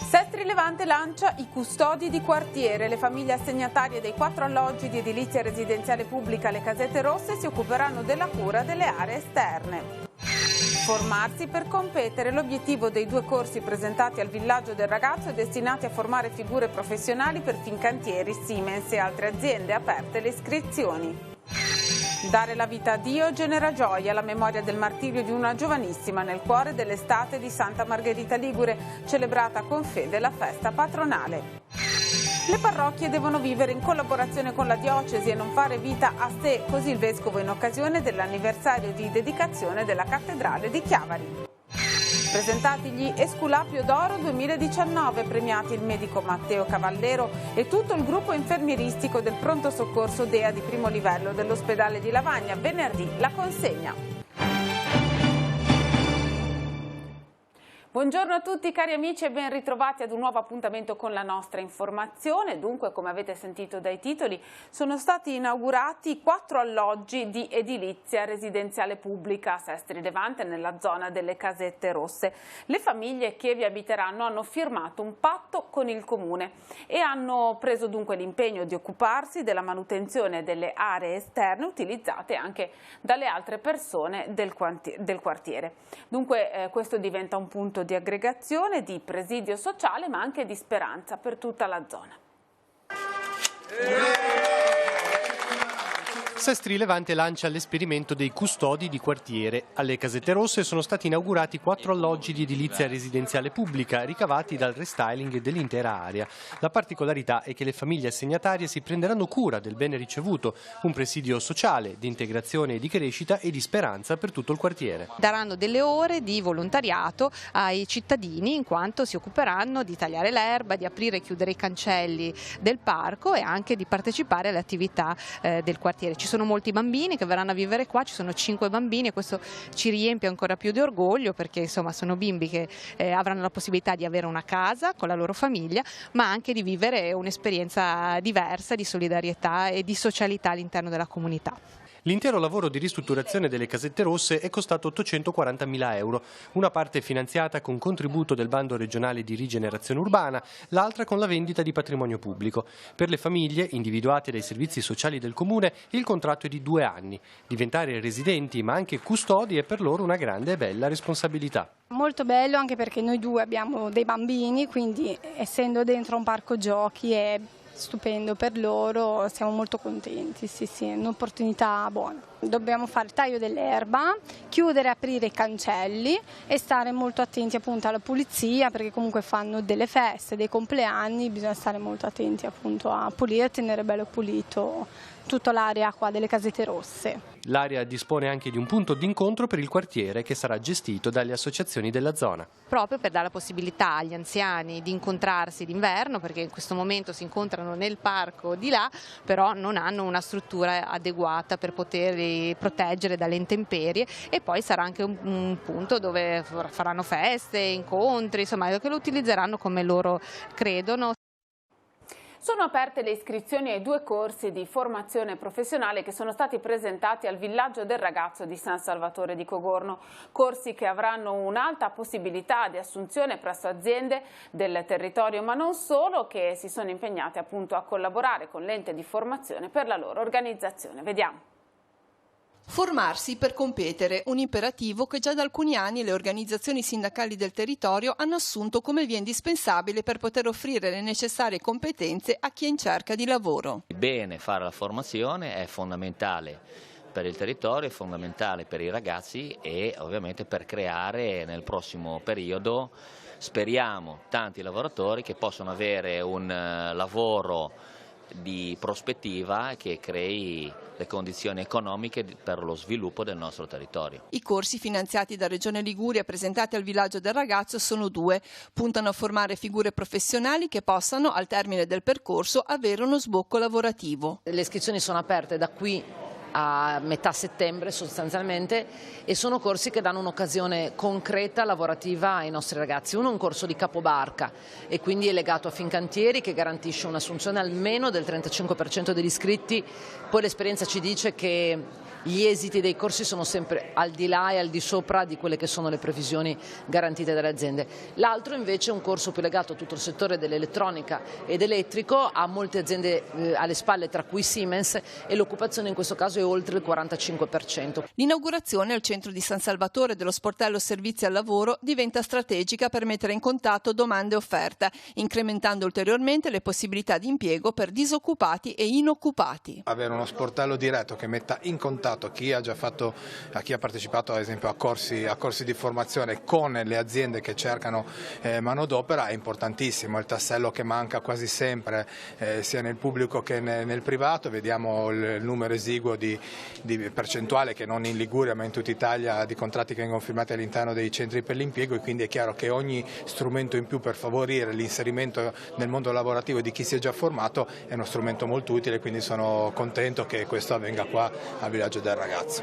Sestri Levante lancia i custodi di quartiere. Le famiglie assegnatarie dei 4 alloggi di edilizia residenziale pubblica Le Casette Rosse si occuperanno della cura delle aree esterne. Formarsi per competere. L'obiettivo dei 2 corsi presentati al Villaggio del Ragazzo è destinati a formare figure professionali per Fincantieri, Siemens e altre aziende. Aperte le iscrizioni. Dare la vita a Dio genera gioia. La memoria del martirio di una giovanissima nel cuore dell'estate di Santa Margherita Ligure, celebrata con fede la festa patronale. Le parrocchie devono vivere in collaborazione con la diocesi e non fare vita a sé, così il vescovo in occasione dell'anniversario di dedicazione della cattedrale di Chiavari. Presentati gli Esculapio d'Oro 2019, premiati il medico Matteo Cavallero e tutto il gruppo infermieristico del pronto soccorso DEA di primo livello dell'ospedale di Lavagna. Venerdì la consegna. Buongiorno a tutti cari amici e ben ritrovati ad un nuovo appuntamento con la nostra informazione. Dunque, come avete sentito dai titoli, sono stati inaugurati 4 alloggi di edilizia residenziale pubblica a Sestri Levante nella zona delle Casette Rosse. Le famiglie che vi abiteranno hanno firmato un patto con il comune e hanno preso dunque l'impegno di occuparsi della manutenzione delle aree esterne utilizzate anche dalle altre persone del quartiere. Dunque questo diventa un punto di aggregazione, di presidio sociale ma anche di speranza per tutta la zona. Sestri Levante lancia l'esperimento dei custodi di quartiere. Alle Casette Rosse sono stati inaugurati 4 alloggi di edilizia residenziale pubblica ricavati dal restyling dell'intera area. La particolarità è che le famiglie assegnatarie si prenderanno cura del bene ricevuto, un presidio sociale di integrazione e di crescita e di speranza per tutto il quartiere. Daranno delle ore di volontariato ai cittadini in quanto si occuperanno di tagliare l'erba, di aprire e chiudere i cancelli del parco e anche di partecipare alle attività del quartiere. Ci sono molti bambini che verranno a vivere qua, ci sono 5 bambini e questo ci riempie ancora più di orgoglio perché insomma sono bimbi che avranno la possibilità di avere una casa con la loro famiglia ma anche di vivere un'esperienza diversa di solidarietà e di socialità all'interno della comunità. L'intero lavoro di ristrutturazione delle Casette Rosse è costato 840.000 euro, una parte finanziata con contributo del bando regionale di rigenerazione urbana, l'altra con la vendita di patrimonio pubblico. Per le famiglie, individuate dai servizi sociali del comune, il contratto è di 2 anni. Diventare residenti ma anche custodi è per loro una grande e bella responsabilità. Molto bello anche perché noi 2 abbiamo dei bambini, quindi essendo dentro un parco giochi è stupendo per loro, siamo molto contenti, sì, è un'opportunità buona. Dobbiamo fare il taglio dell'erba, chiudere e aprire i cancelli e stare molto attenti appunto alla pulizia perché comunque fanno delle feste, dei compleanni, bisogna stare molto attenti appunto a pulire e tenere bello pulito tutta l'area qua delle Casette Rosse. L'area dispone anche di un punto d'incontro per il quartiere che sarà gestito dalle associazioni della zona. Proprio per dare la possibilità agli anziani di incontrarsi d'inverno perché in questo momento si incontrano nel parco di là, però non hanno una struttura adeguata per poterli proteggere dalle intemperie e poi sarà anche un punto dove faranno feste, incontri, insomma che lo utilizzeranno come loro credono. Sono aperte le iscrizioni ai 2 corsi di formazione professionale che sono stati presentati al Villaggio del Ragazzo di San Salvatore di Cogorno. Corsi che avranno un'alta possibilità di assunzione presso aziende del territorio, ma non solo, che si sono impegnate appunto a collaborare con l'ente di formazione per la loro organizzazione. Vediamo. Formarsi per competere, un imperativo che già da alcuni anni le organizzazioni sindacali del territorio hanno assunto come via indispensabile per poter offrire le necessarie competenze a chi è in cerca di lavoro. Bene, fare la formazione è fondamentale per il territorio, è fondamentale per i ragazzi e ovviamente per creare nel prossimo periodo, speriamo, tanti lavoratori che possano avere un lavoro di prospettiva che crei le condizioni economiche per lo sviluppo del nostro territorio. I corsi finanziati da Regione Liguria presentati al Villaggio del Ragazzo sono 2, puntano a formare figure professionali che possano al termine del percorso avere uno sbocco lavorativo. Le iscrizioni sono aperte da qui a metà settembre sostanzialmente, e sono corsi che danno un'occasione concreta lavorativa ai nostri ragazzi. Uno è un corso di capobarca e quindi è legato a Fincantieri, che garantisce un'assunzione almeno del 35% degli iscritti. Poi l'esperienza ci dice che gli esiti dei corsi sono sempre al di là e al di sopra di quelle che sono le previsioni garantite dalle aziende. L'altro invece è un corso più legato a tutto il settore dell'elettronica ed elettrico, ha molte aziende alle spalle, tra cui Siemens, e l'occupazione in questo caso è oltre il 45%. L'inaugurazione al centro di San Salvatore dello sportello servizi al lavoro diventa strategica per mettere in contatto domanda e offerta, incrementando ulteriormente le possibilità di impiego per disoccupati e inoccupati. Avere uno sportello diretto che metta in contatto chi ha partecipato ad esempio a corsi di formazione con le aziende che cercano manodopera è importantissimo. Il tassello che manca quasi sempre sia nel pubblico che nel privato. Vediamo il numero esiguo di percentuale, che non in Liguria ma in tutta Italia, di contratti che vengono firmati all'interno dei centri per l'impiego, e quindi è chiaro che ogni strumento in più per favorire l'inserimento nel mondo lavorativo di chi si è già formato è uno strumento molto utile, quindi sono contento che questo avvenga qua al Villaggio del Ragazzo.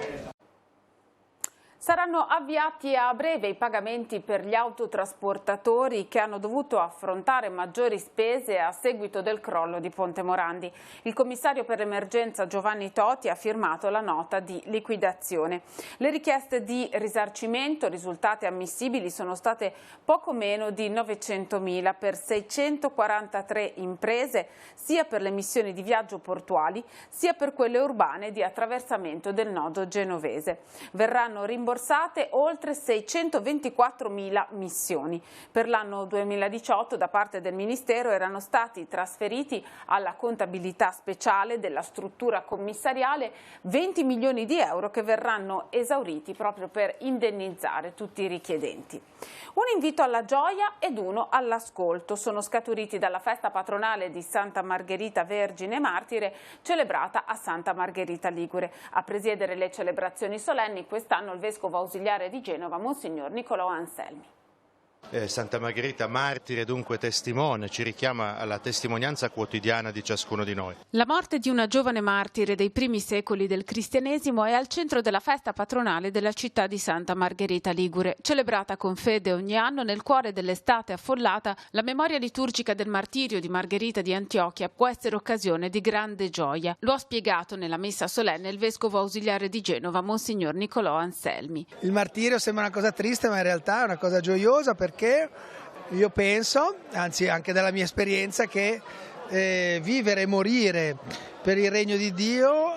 Saranno avviati a breve i pagamenti per gli autotrasportatori che hanno dovuto affrontare maggiori spese a seguito del crollo di Ponte Morandi. Il commissario per l'emergenza Giovanni Toti ha firmato la nota di liquidazione. Le richieste di risarcimento risultate ammissibili sono state poco meno di 900.000 per 643 imprese, sia per le missioni di viaggio portuali sia per quelle urbane di attraversamento del nodo genovese. Verranno rimborsate oltre 624.000 missioni. Per l'anno 2018 da parte del Ministero erano stati trasferiti alla contabilità speciale della struttura commissariale 20 milioni di euro che verranno esauriti proprio per indennizzare tutti i richiedenti. Un invito alla gioia ed uno all'ascolto sono scaturiti dalla festa patronale di Santa Margherita Vergine Martire celebrata a Santa Margherita Ligure. A presiedere le celebrazioni solenni quest'anno il vescovo ausiliare di Genova, Monsignor Niccolò Anselmi. Santa Margherita martire, dunque testimone, ci richiama alla testimonianza quotidiana di ciascuno di noi. La morte di una giovane martire dei primi secoli del cristianesimo è al centro della festa patronale della città di Santa Margherita Ligure. Celebrata con fede ogni anno nel cuore dell'estate affollata, la memoria liturgica del martirio di Margherita di Antiochia può essere occasione di grande gioia. Lo ha spiegato nella messa solenne il vescovo ausiliare di Genova, Monsignor Niccolò Anselmi. Il martirio sembra una cosa triste, ma in realtà è una cosa gioiosa, perché io penso, anzi anche dalla mia esperienza, che vivere e morire per il regno di Dio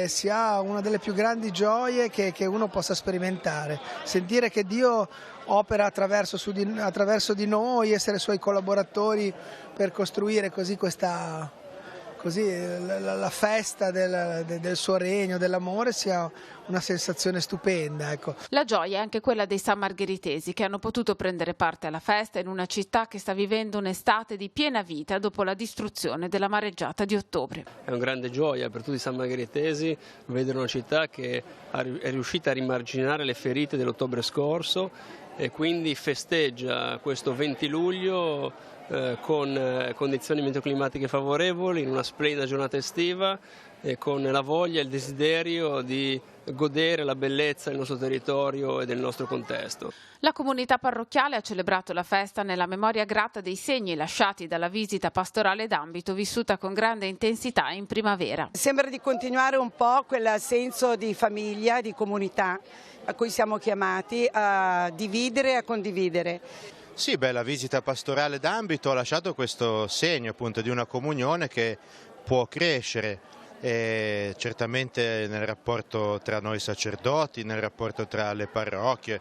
sia una delle più grandi gioie che uno possa sperimentare. Sentire che Dio opera attraverso di noi, essere suoi collaboratori per costruire così la festa del suo regno, dell'amore, sia una sensazione stupenda. Ecco. La gioia è anche quella dei sammargheritesi che hanno potuto prendere parte alla festa in una città che sta vivendo un'estate di piena vita dopo la distruzione della mareggiata di ottobre. È una grande gioia per tutti i sammargheritesi vedere una città che è riuscita a rimarginare le ferite dell'ottobre scorso e quindi festeggia questo 20 luglio con condizioni meteoclimatiche favorevoli, in una splendida giornata estiva e con la voglia e il desiderio di godere la bellezza del nostro territorio e del nostro contesto. La comunità parrocchiale ha celebrato la festa nella memoria grata dei segni lasciati dalla visita pastorale d'ambito vissuta con grande intensità in primavera. Sembra di continuare un po' quel senso di famiglia, di comunità a cui siamo chiamati a dividere e a condividere. Sì, la visita pastorale d'ambito ha lasciato questo segno appunto di una comunione che può crescere certamente nel rapporto tra noi sacerdoti, nel rapporto tra le parrocchie,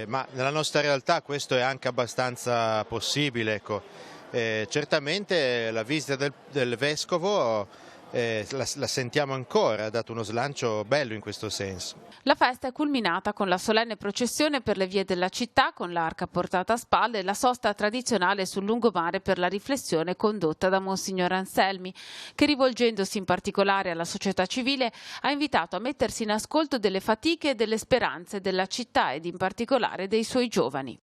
ma nella nostra realtà questo è anche abbastanza possibile. Ecco. Certamente la visita del vescovo la sentiamo ancora, ha dato uno slancio bello in questo senso. La festa è culminata con la solenne processione per le vie della città con l'arca portata a spalle e la sosta tradizionale sul lungomare per la riflessione condotta da Monsignor Anselmi, che rivolgendosi in particolare alla società civile ha invitato a mettersi in ascolto delle fatiche e delle speranze della città ed in particolare dei suoi giovani.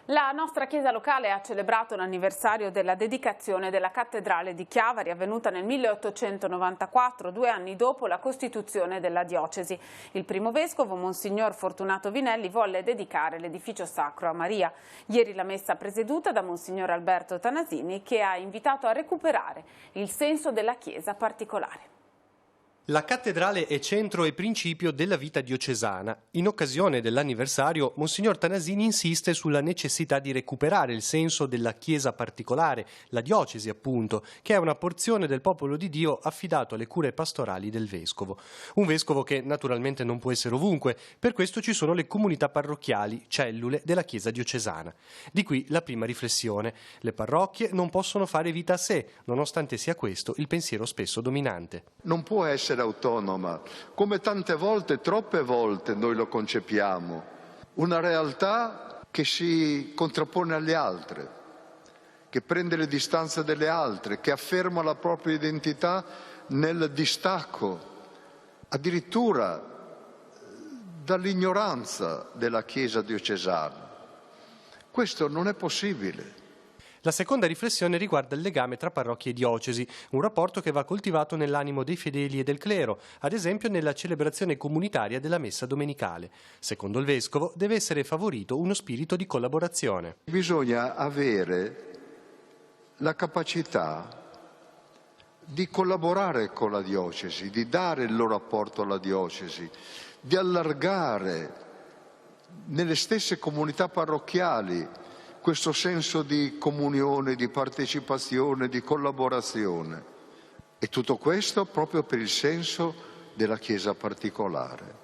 La nostra chiesa locale ha celebrato l'anniversario della dedicazione della cattedrale di Chiavari, avvenuta nel 1894, 2 anni dopo la costituzione della diocesi. Il primo vescovo, Monsignor Fortunato Vinelli, volle dedicare l'edificio sacro a Maria. Ieri la messa presieduta da Monsignor Alberto Tanasini, che ha invitato a recuperare il senso della chiesa particolare. La cattedrale è centro e principio della vita diocesana. In occasione dell'anniversario, Monsignor Tanasini insiste sulla necessità di recuperare il senso della Chiesa particolare, la diocesi appunto, che è una porzione del popolo di Dio affidato alle cure pastorali del vescovo. Un vescovo che naturalmente non può essere ovunque, per questo ci sono le comunità parrocchiali, cellule della Chiesa diocesana. Di qui la prima riflessione. Le parrocchie non possono fare vita a sé, nonostante sia questo il pensiero spesso dominante. Non può essere autonoma, come tante volte, troppe volte noi lo concepiamo, una realtà che si contrappone alle altre, che prende le distanze dalle altre, che afferma la propria identità nel distacco, addirittura dall'ignoranza della Chiesa diocesana. Questo non è possibile. La seconda riflessione riguarda il legame tra parrocchie e diocesi, un rapporto che va coltivato nell'animo dei fedeli e del clero, ad esempio nella celebrazione comunitaria della messa domenicale. Secondo il vescovo deve essere favorito uno spirito di collaborazione. Bisogna avere la capacità di collaborare con la diocesi, di dare il loro apporto alla diocesi, di allargare nelle stesse comunità parrocchiali questo senso di comunione, di partecipazione, di collaborazione. E tutto questo proprio per il senso della Chiesa particolare.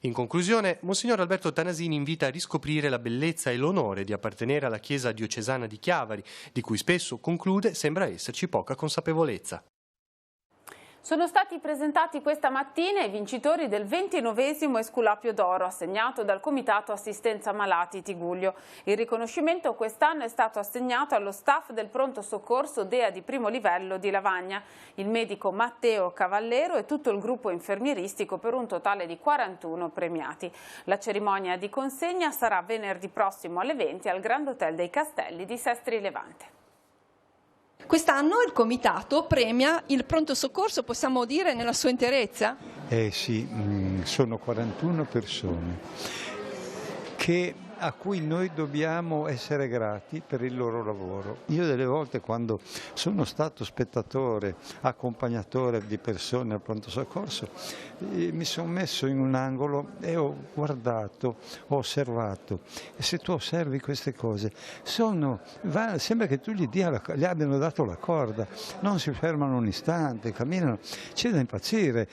In conclusione, Monsignor Alberto Tanasini invita a riscoprire la bellezza e l'onore di appartenere alla Chiesa diocesana di Chiavari, di cui spesso, conclude, sembra esserci poca consapevolezza. Sono stati presentati questa mattina i vincitori del 29esimo Esculapio d'Oro assegnato dal Comitato Assistenza Malati Tigullio. Il riconoscimento quest'anno è stato assegnato allo staff del pronto soccorso DEA di primo livello di Lavagna, il medico Matteo Cavallero e tutto il gruppo infermieristico per un totale di 41 premiati. La cerimonia di consegna sarà venerdì prossimo alle 20 al Grand Hotel dei Castelli di Sestri Levante. Quest'anno il Comitato premia il pronto soccorso, possiamo dire, nella sua interezza? Sì, sono 41 persone a cui noi dobbiamo essere grati per il loro lavoro. Io delle volte quando sono stato spettatore, accompagnatore di persone al pronto soccorso, mi sono messo in un angolo e ho guardato, ho osservato. E se tu osservi queste cose, sembra che tu gli abbiano dato la corda, non si fermano un istante, camminano, c'è da impazzire.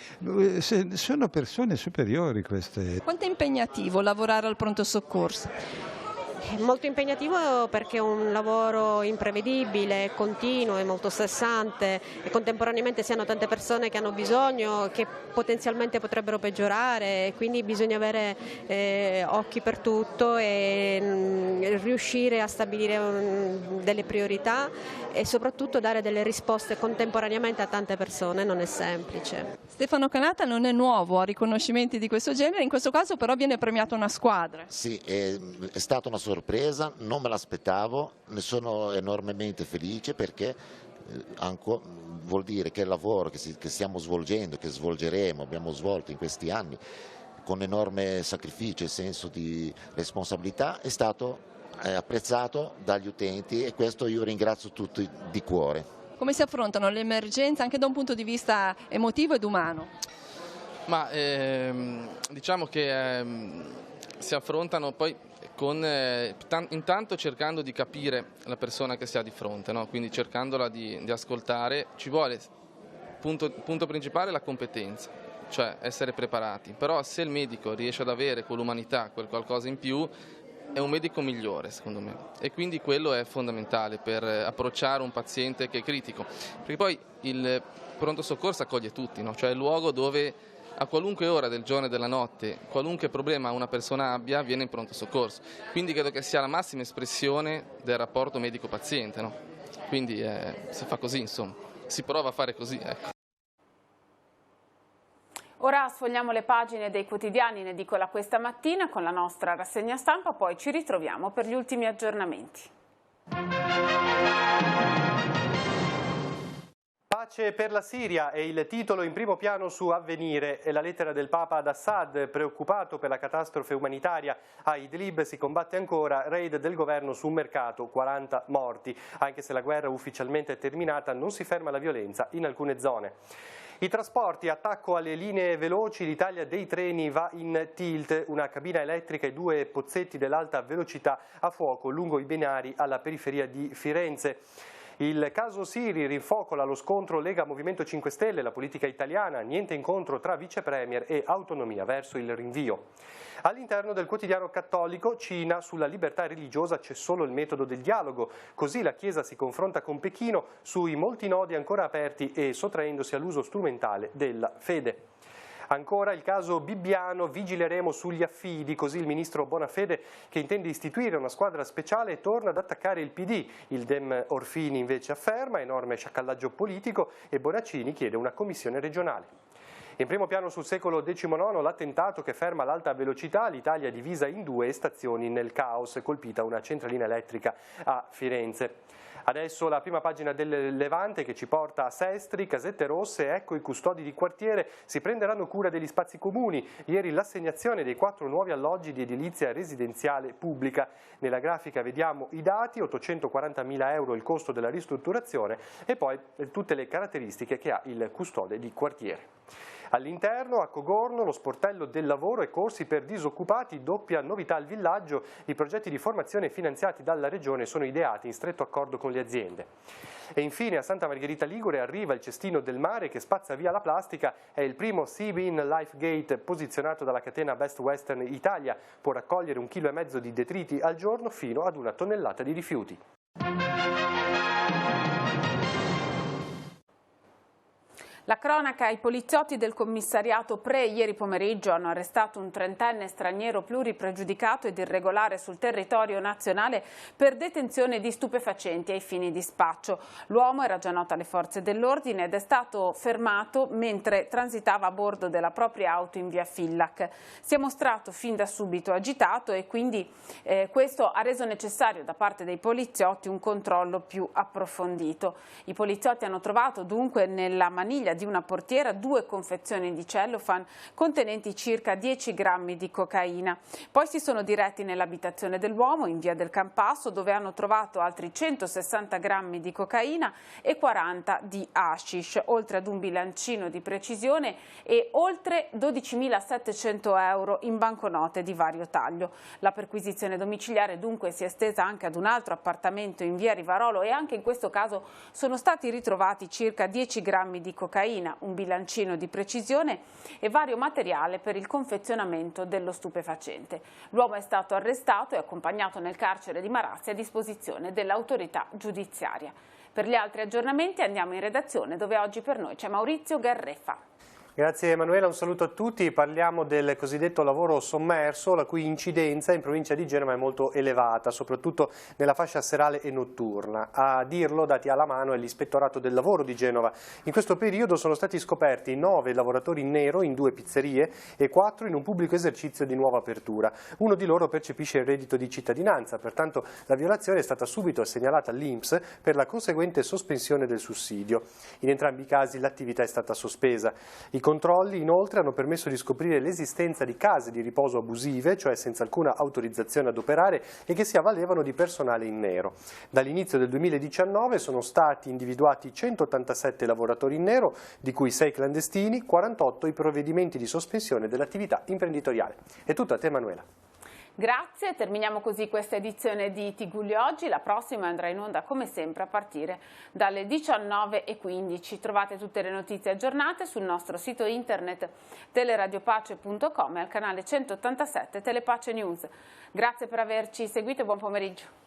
Sono persone superiori queste. Quanto è impegnativo lavorare al pronto soccorso? È molto impegnativo perché è un lavoro imprevedibile, continuo, è molto stressante e contemporaneamente si hanno tante persone che hanno bisogno, che potenzialmente potrebbero peggiorare, quindi bisogna avere occhi per tutto e riuscire a stabilire delle priorità e soprattutto dare delle risposte contemporaneamente a tante persone, non è semplice. Stefano Canata non è nuovo a riconoscimenti di questo genere, in questo caso però viene premiata una squadra. Sì, è stata una sorpresa, non me l'aspettavo, ne sono enormemente felice perché vuol dire che il lavoro che stiamo svolgendo, che svolgeremo, abbiamo svolto in questi anni con enorme sacrificio e senso di responsabilità è stato apprezzato dagli utenti e questo io ringrazio tutti di cuore. Come si affrontano le emergenze anche da un punto di vista emotivo ed umano? Ma diciamo che si affrontano poi intanto cercando di capire la persona che si ha di fronte, no? Quindi cercandola di ascoltare. Ci vuole, punto principale, la competenza, cioè essere preparati, però se il medico riesce ad avere con l'umanità quel qualcosa in più è un medico migliore secondo me e quindi quello è fondamentale per approcciare un paziente che è critico, perché poi il pronto soccorso accoglie tutti, no? Cioè è il luogo dove a qualunque ora del giorno e della notte, qualunque problema una persona abbia, viene in pronto soccorso. Quindi credo che sia la massima espressione del rapporto medico-paziente, no? Quindi si fa così, insomma, si prova a fare così, ecco. Ora sfogliamo le pagine dei quotidiani in edicola questa mattina con la nostra rassegna stampa, poi ci ritroviamo per gli ultimi aggiornamenti. Pace per la Siria è il titolo in primo piano su Avvenire e la lettera del Papa ad Assad, preoccupato per la catastrofe umanitaria. A Idlib si combatte ancora, raid del governo su un mercato, 40 morti. Anche se la guerra ufficialmente è terminata, non si ferma la violenza in alcune zone. I trasporti, attacco alle linee veloci, l'Italia dei treni va in tilt, una cabina elettrica e 2 pozzetti dell'alta velocità a fuoco lungo i binari alla periferia di Firenze. Il caso Siri rinfocola lo scontro Lega Movimento 5 Stelle, la politica italiana, niente incontro tra vice premier e autonomia verso il rinvio. All'interno del quotidiano cattolico, Cina, sulla libertà religiosa c'è solo il metodo del dialogo, così la Chiesa si confronta con Pechino sui molti nodi ancora aperti e sottraendosi all'uso strumentale della fede. Ancora il caso Bibbiano, vigileremo sugli affidi, così il ministro Bonafede, che intende istituire una squadra speciale, torna ad attaccare il PD. Il Dem Orfini invece afferma enorme sciacallaggio politico e Bonaccini chiede una commissione regionale. In primo piano sul secolo XIX l'attentato che ferma l'alta velocità, l'Italia divisa in 2 stazioni nel caos, colpita una centralina elettrica a Firenze. Adesso la prima pagina del Levante che ci porta a Sestri, casette rosse, ecco i custodi di quartiere si prenderanno cura degli spazi comuni. Ieri l'assegnazione dei 4 nuovi alloggi di edilizia residenziale pubblica. Nella grafica vediamo i dati, 840.000 euro il costo della ristrutturazione e poi tutte le caratteristiche che ha il custode di quartiere. All'interno, a Cogorno, lo sportello del lavoro e corsi per disoccupati, doppia novità al villaggio. I progetti di formazione finanziati dalla Regione sono ideati in stretto accordo con le aziende. E infine a Santa Margherita Ligure arriva il cestino del mare che spazza via la plastica. È il primo Sea-Bin Life Gate posizionato dalla catena Best Western Italia. Può raccogliere 1,5 kg di detriti al giorno fino ad 1 tonnellata di rifiuti. La cronaca: i poliziotti del commissariato Pre ieri pomeriggio hanno arrestato un 30enne straniero pluripregiudicato ed irregolare sul territorio nazionale per detenzione di stupefacenti ai fini di spaccio. L'uomo era già noto alle forze dell'ordine ed è stato fermato mentre transitava a bordo della propria auto in via Fillac. Si è mostrato fin da subito agitato e quindi questo ha reso necessario da parte dei poliziotti un controllo più approfondito. I poliziotti hanno trovato dunque nella maniglia di una portiera 2 confezioni di cellophane contenenti circa 10 grammi di cocaina. Poi si sono diretti nell'abitazione dell'uomo in via del Campasso, dove hanno trovato altri 160 grammi di cocaina e 40 di hashish, oltre ad un bilancino di precisione e oltre 12.700 euro in banconote di vario taglio. La perquisizione domiciliare dunque si è estesa anche ad un altro appartamento in via Rivarolo e anche in questo caso sono stati ritrovati circa 10 grammi di cocaina, un bilancino di precisione e vario materiale per il confezionamento dello stupefacente. L'uomo è stato arrestato e accompagnato nel carcere di Marassi a disposizione dell'autorità giudiziaria. Per gli altri aggiornamenti andiamo in redazione, dove oggi per noi c'è Maurizio Garrefa. Grazie Emanuela, un saluto a tutti. Parliamo del cosiddetto lavoro sommerso, la cui incidenza in provincia di Genova è molto elevata, soprattutto nella fascia serale e notturna. A dirlo, dati alla mano, è l'Ispettorato del Lavoro di Genova. In questo periodo sono stati scoperti 9 lavoratori in nero in 2 pizzerie e 4 in un pubblico esercizio di nuova apertura. Uno di loro percepisce il reddito di cittadinanza, pertanto la violazione è stata subito segnalata all'INPS per la conseguente sospensione del sussidio. In entrambi i casi l'attività è stata sospesa. I controlli inoltre hanno permesso di scoprire l'esistenza di case di riposo abusive, cioè senza alcuna autorizzazione ad operare e che si avvalevano di personale in nero. Dall'inizio del 2019 sono stati individuati 187 lavoratori in nero, di cui 6 clandestini, 48 i provvedimenti di sospensione dell'attività imprenditoriale. È tutto a te Emanuela. Grazie, terminiamo così questa edizione di Tigullio Oggi. La prossima andrà in onda come sempre a partire dalle 19:15. Trovate tutte le notizie aggiornate sul nostro sito internet teleradiopace.com e al canale 187 Telepace News. Grazie per averci seguito e buon pomeriggio.